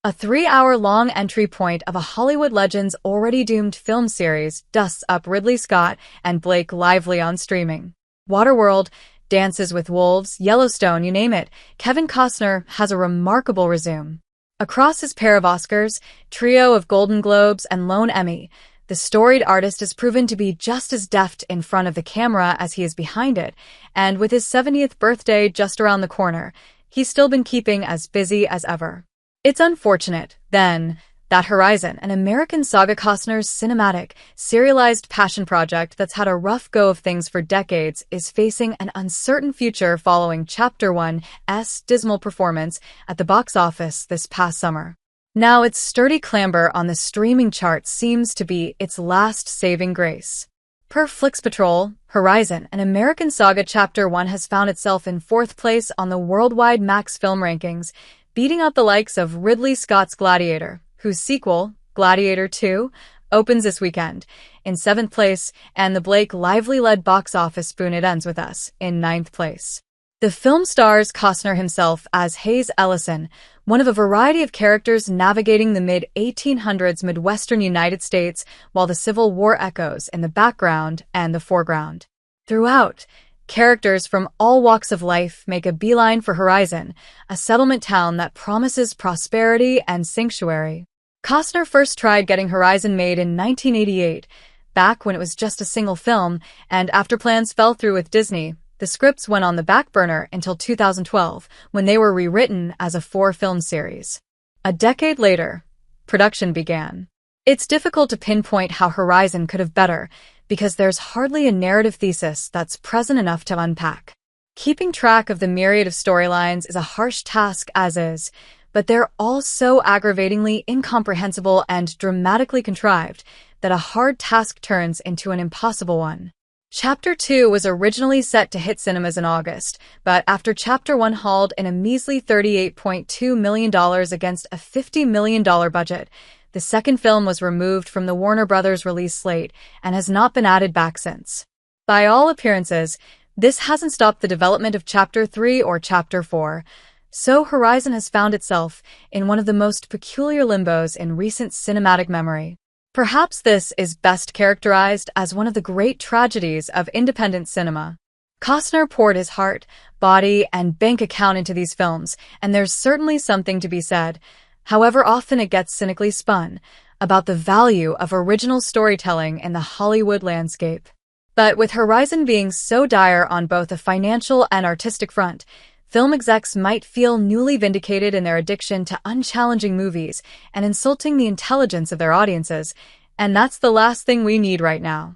A 3-hour-long entry point of a Hollywood legend's already doomed film series dusts up Ridley Scott and Blake Lively on streaming. Waterworld, Dances with Wolves, Yellowstone, you name it, Kevin Costner has a remarkable resume. Across his pair of Oscars, trio of Golden Globes, and lone Emmy, the storied artist has proven to be just as deft in front of the camera as he is behind it, and with his 70th birthday just around the corner, he's still been keeping as busy as ever. It's unfortunate, then, that Horizon, an American Saga Costner's cinematic, serialized passion project that's had a rough go of things for decades, is facing an uncertain future following Chapter 1's dismal performance at the box office this past summer. Now, its sturdy clamber on the streaming chart seems to be its last saving grace. Per Flix Patrol, Horizon, an American Saga Chapter 1 has found itself in 4th place on the worldwide Max film rankings, beating out the likes of Ridley Scott's Gladiator, whose sequel, Gladiator 2, opens this weekend, in 7th place, and the Blake Lively-led box office spoon It Ends With Us, in 9th place. The film stars Costner himself as Hayes Ellison, one of a variety of characters navigating the mid-1800s Midwestern United States while the Civil War echoes in the background and the foreground. Throughout, characters from all walks of life make a beeline for Horizon, a settlement town that promises prosperity and sanctuary. Costner first tried getting Horizon made in 1988, back when it was just a single film, and after plans fell through with Disney, the scripts went on the back burner until 2012, when they were rewritten as a 4-film series. A decade later, production began. It's difficult to pinpoint how Horizon could have better, because there's hardly a narrative thesis that's present enough to unpack. Keeping track of the myriad of storylines is a harsh task as is, but they're all so aggravatingly incomprehensible and dramatically contrived that a hard task turns into an impossible one. Chapter 2 was originally set to hit cinemas in August, but after Chapter 1 hauled in a measly $38.2 million against a $50 million budget, the second film was removed from the Warner Brothers release slate and has not been added back since. By all appearances, this hasn't stopped the development of Chapter 3 or Chapter 4, so Horizon has found itself in one of the most peculiar limbos in recent cinematic memory. Perhaps this is best characterized as one of the great tragedies of independent cinema. Costner poured his heart, body, and bank account into these films, and there's certainly something to be said, however often it gets cynically spun, about the value of original storytelling in the Hollywood landscape. But with Horizon being so dire on both a financial and artistic front, film execs might feel newly vindicated in their addiction to unchallenging movies and insulting the intelligence of their audiences, and that's the last thing we need right now.